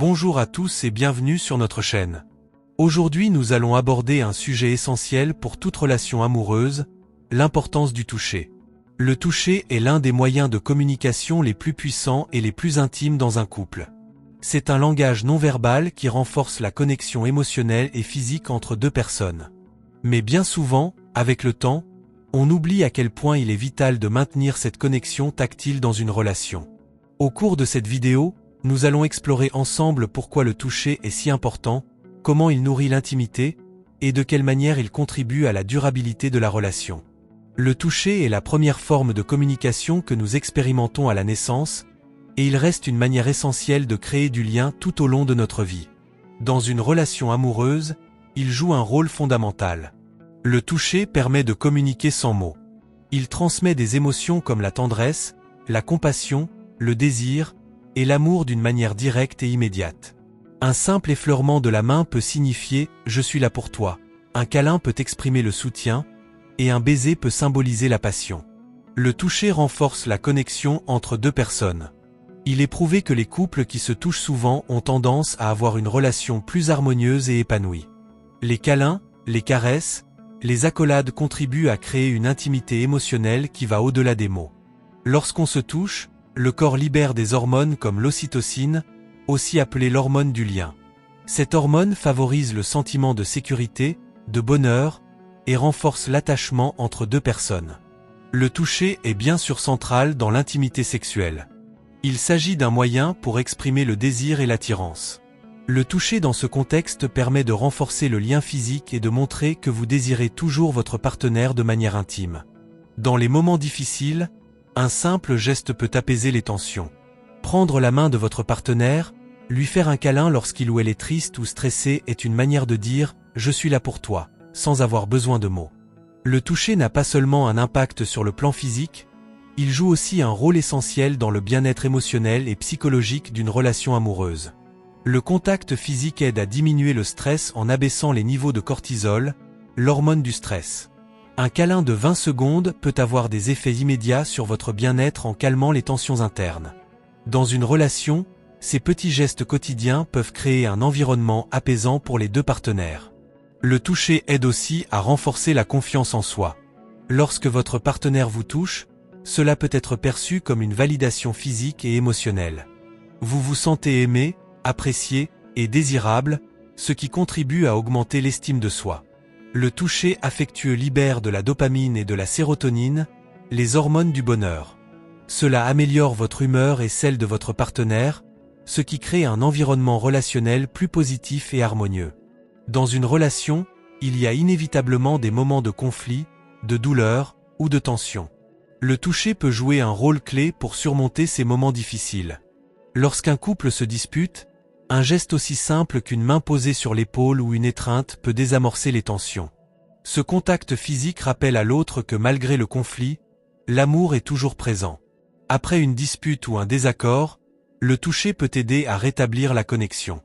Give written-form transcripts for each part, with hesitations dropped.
Bonjour à tous et bienvenue sur notre chaîne. Aujourd'hui nous allons aborder un sujet essentiel pour toute relation amoureuse, l'importance du toucher. Le toucher est l'un des moyens de communication les plus puissants et les plus intimes dans un couple. C'est un langage non verbal qui renforce la connexion émotionnelle et physique entre deux personnes. Mais bien souvent, avec le temps, on oublie à quel point il est vital de maintenir cette connexion tactile dans une relation. Au cours de cette vidéo, nous allons explorer ensemble pourquoi le toucher est si important, comment il nourrit l'intimité, et de quelle manière il contribue à la durabilité de la relation. Le toucher est la première forme de communication que nous expérimentons à la naissance, et il reste une manière essentielle de créer du lien tout au long de notre vie. Dans une relation amoureuse, il joue un rôle fondamental. Le toucher permet de communiquer sans mots. Il transmet des émotions comme la tendresse, la compassion, le désir, et l'amour d'une manière directe et immédiate. Un simple effleurement de la main peut signifier « je suis là pour toi », un câlin peut exprimer le soutien, et un baiser peut symboliser la passion. Le toucher renforce la connexion entre deux personnes. Il est prouvé que les couples qui se touchent souvent ont tendance à avoir une relation plus harmonieuse et épanouie. Les câlins, les caresses, les accolades contribuent à créer une intimité émotionnelle qui va au-delà des mots. Lorsqu'on se touche, le corps libère des hormones comme l'ocytocine, aussi appelée l'hormone du lien. Cette hormone favorise le sentiment de sécurité, de bonheur, et renforce l'attachement entre deux personnes. Le toucher est bien sûr central dans l'intimité sexuelle. Il s'agit d'un moyen pour exprimer le désir et l'attirance. Le toucher dans ce contexte permet de renforcer le lien physique et de montrer que vous désirez toujours votre partenaire de manière intime. Dans les moments difficiles, un simple geste peut apaiser les tensions. Prendre la main de votre partenaire, lui faire un câlin lorsqu'il ou elle est triste ou stressé est une manière de dire « je suis là pour toi », sans avoir besoin de mots. Le toucher n'a pas seulement un impact sur le plan physique, il joue aussi un rôle essentiel dans le bien-être émotionnel et psychologique d'une relation amoureuse. Le contact physique aide à diminuer le stress en abaissant les niveaux de cortisol, l'hormone du stress. Un câlin de 20 secondes peut avoir des effets immédiats sur votre bien-être en calmant les tensions internes. Dans une relation, ces petits gestes quotidiens peuvent créer un environnement apaisant pour les deux partenaires. Le toucher aide aussi à renforcer la confiance en soi. Lorsque votre partenaire vous touche, cela peut être perçu comme une validation physique et émotionnelle. Vous vous sentez aimé, apprécié et désirable, ce qui contribue à augmenter l'estime de soi. Le toucher affectueux libère de la dopamine et de la sérotonine, les hormones du bonheur. Cela améliore votre humeur et celle de votre partenaire, ce qui crée un environnement relationnel plus positif et harmonieux. Dans une relation, il y a inévitablement des moments de conflit, de douleur ou de tension. Le toucher peut jouer un rôle clé pour surmonter ces moments difficiles. Lorsqu'un couple se dispute, un geste aussi simple qu'une main posée sur l'épaule ou une étreinte peut désamorcer les tensions. Ce contact physique rappelle à l'autre que malgré le conflit, l'amour est toujours présent. Après une dispute ou un désaccord, le toucher peut aider à rétablir la connexion.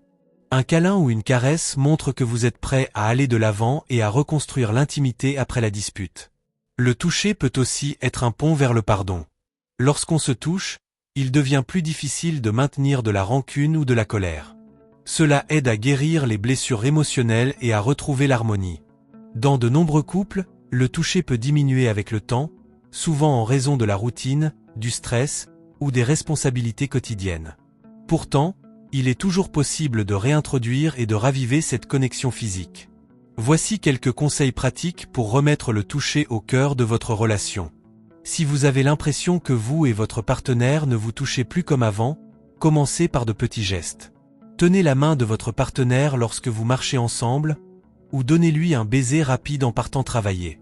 Un câlin ou une caresse montre que vous êtes prêt à aller de l'avant et à reconstruire l'intimité après la dispute. Le toucher peut aussi être un pont vers le pardon. Lorsqu'on se touche, il devient plus difficile de maintenir de la rancune ou de la colère. Cela aide à guérir les blessures émotionnelles et à retrouver l'harmonie. Dans de nombreux couples, le toucher peut diminuer avec le temps, souvent en raison de la routine, du stress ou des responsabilités quotidiennes. Pourtant, il est toujours possible de réintroduire et de raviver cette connexion physique. Voici quelques conseils pratiques pour remettre le toucher au cœur de votre relation. Si vous avez l'impression que vous et votre partenaire ne vous touchez plus comme avant, commencez par de petits gestes. Tenez la main de votre partenaire lorsque vous marchez ensemble, ou donnez-lui un baiser rapide en partant travailler.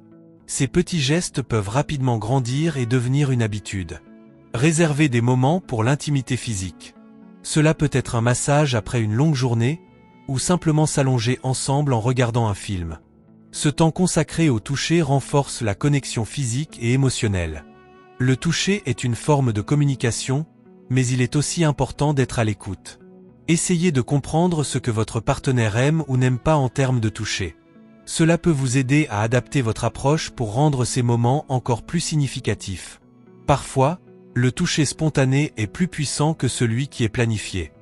Ces petits gestes peuvent rapidement grandir et devenir une habitude. Réservez des moments pour l'intimité physique. Cela peut être un massage après une longue journée, ou simplement s'allonger ensemble en regardant un film. Ce temps consacré au toucher renforce la connexion physique et émotionnelle. Le toucher est une forme de communication, mais il est aussi important d'être à l'écoute. Essayez de comprendre ce que votre partenaire aime ou n'aime pas en termes de toucher. Cela peut vous aider à adapter votre approche pour rendre ces moments encore plus significatifs. Parfois, le toucher spontané est plus puissant que celui qui est planifié.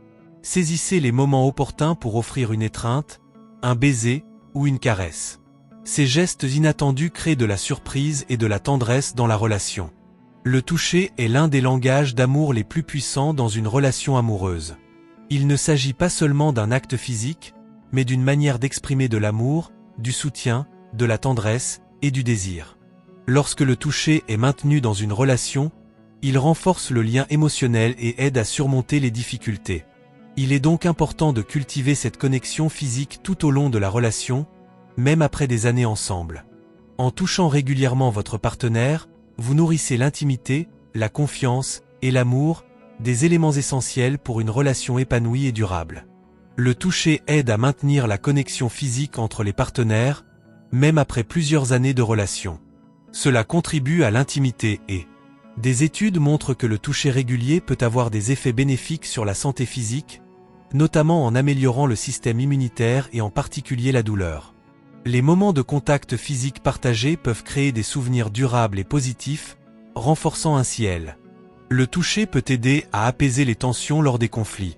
Saisissez les moments opportuns pour offrir une étreinte, un baiser ou une caresse. Ces gestes inattendus créent de la surprise et de la tendresse dans la relation. Le toucher est l'un des langages d'amour les plus puissants dans une relation amoureuse. Il ne s'agit pas seulement d'un acte physique, mais d'une manière d'exprimer de l'amour, du soutien, de la tendresse et du désir. Lorsque le toucher est maintenu dans une relation, il renforce le lien émotionnel et aide à surmonter les difficultés. Il est donc important de cultiver cette connexion physique tout au long de la relation, même après des années ensemble. En touchant régulièrement votre partenaire, vous nourrissez l'intimité, la confiance et l'amour, des éléments essentiels pour une relation épanouie et durable. Le toucher aide à maintenir la connexion physique entre les partenaires, même après plusieurs années de relation. Cela contribue à l'intimité et des études montrent que le toucher régulier peut avoir des effets bénéfiques sur la santé physique, notamment en améliorant le système immunitaire et en particulier la douleur. Les moments de contact physique partagés peuvent créer des souvenirs durables et positifs, renforçant ainsi elle. Le toucher peut aider à apaiser les tensions lors des conflits.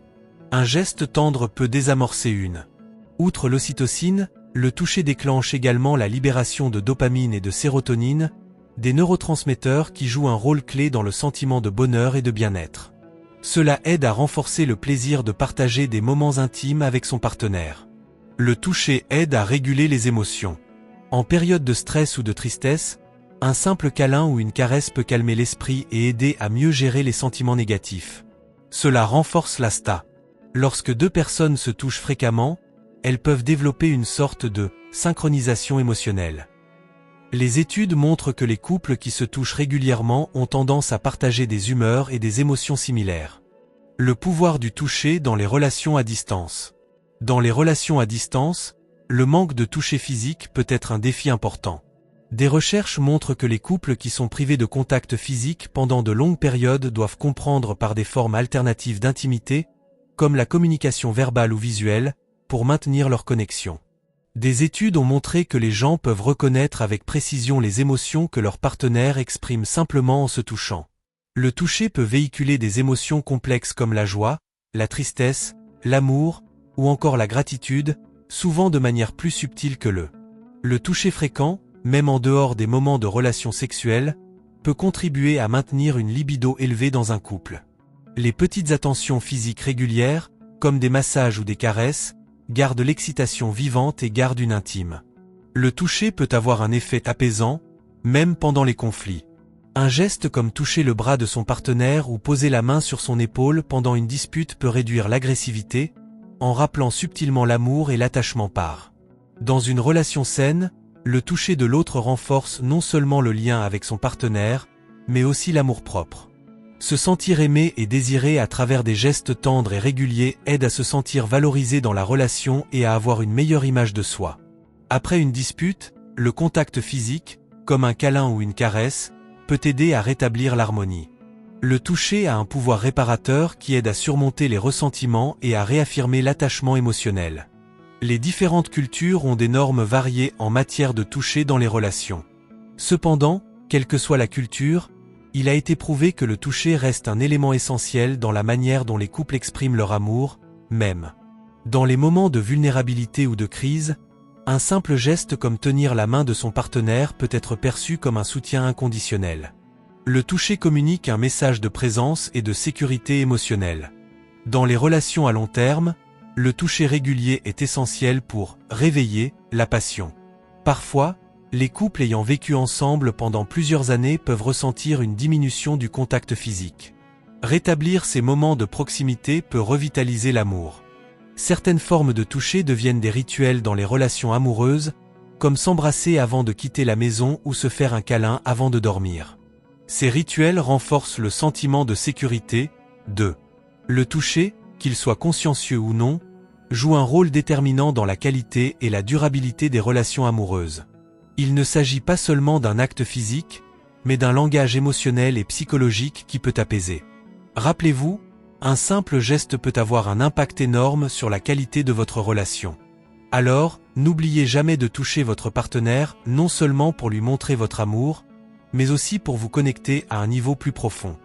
Un geste tendre peut désamorcer une. Outre l'ocytocine, le toucher déclenche également la libération de dopamine et de sérotonine, des neurotransmetteurs qui jouent un rôle clé dans le sentiment de bonheur et de bien-être. Cela aide à renforcer le plaisir de partager des moments intimes avec son partenaire. Le toucher aide à réguler les émotions. En période de stress ou de tristesse, un simple câlin ou une caresse peut calmer l'esprit et aider à mieux gérer les sentiments négatifs. Cela renforce l'asta. Lorsque deux personnes se touchent fréquemment, elles peuvent développer une sorte de synchronisation émotionnelle. Les études montrent que les couples qui se touchent régulièrement ont tendance à partager des humeurs et des émotions similaires. Le pouvoir du toucher dans les relations à distance. Dans les relations à distance, le manque de toucher physique peut être un défi important. Des recherches montrent que les couples qui sont privés de contact physique pendant de longues périodes doivent comprendre par des formes alternatives d'intimité, comme la communication verbale ou visuelle, pour maintenir leur connexion. Des études ont montré que les gens peuvent reconnaître avec précision les émotions que leur partenaire exprime simplement en se touchant. Le toucher peut véhiculer des émotions complexes comme la joie, la tristesse, l'amour, ou encore la gratitude, souvent de manière plus subtile que le toucher fréquent, même en dehors des moments de relations sexuelles, peut contribuer à maintenir une libido élevée dans un couple. Les petites attentions physiques régulières, comme des massages ou des caresses, gardent l'excitation vivante et gardent une intime. Le toucher peut avoir un effet apaisant, même pendant les conflits. Un geste comme toucher le bras de son partenaire ou poser la main sur son épaule pendant une dispute peut réduire l'agressivité, en rappelant subtilement l'amour et l'attachement par. Dans une relation saine, le toucher de l'autre renforce non seulement le lien avec son partenaire, mais aussi l'amour-propre. Se sentir aimé et désiré à travers des gestes tendres et réguliers aide à se sentir valorisé dans la relation et à avoir une meilleure image de soi. Après une dispute, le contact physique, comme un câlin ou une caresse, peut aider à rétablir l'harmonie. Le toucher a un pouvoir réparateur qui aide à surmonter les ressentiments et à réaffirmer l'attachement émotionnel. Les différentes cultures ont des normes variées en matière de toucher dans les relations. Cependant, quelle que soit la culture, il a été prouvé que le toucher reste un élément essentiel dans la manière dont les couples expriment leur amour, même dans les moments de vulnérabilité ou de crise. Un simple geste comme tenir la main de son partenaire peut être perçu comme un soutien inconditionnel. Le toucher communique un message de présence et de sécurité émotionnelle. Dans les relations à long terme, le toucher régulier est essentiel pour réveiller la passion. Parfois, les couples ayant vécu ensemble pendant plusieurs années peuvent ressentir une diminution du contact physique. Rétablir ces moments de proximité peut revitaliser l'amour. Certaines formes de toucher deviennent des rituels dans les relations amoureuses, comme s'embrasser avant de quitter la maison ou se faire un câlin avant de dormir. Ces rituels renforcent le sentiment de sécurité. Le toucher, qu'il soit consciencieux ou non, joue un rôle déterminant dans la qualité et la durabilité des relations amoureuses. Il ne s'agit pas seulement d'un acte physique, mais d'un langage émotionnel et psychologique qui peut apaiser. Rappelez-vous, un simple geste peut avoir un impact énorme sur la qualité de votre relation. Alors, n'oubliez jamais de toucher votre partenaire, non seulement pour lui montrer votre amour, mais aussi pour vous connecter à un niveau plus profond.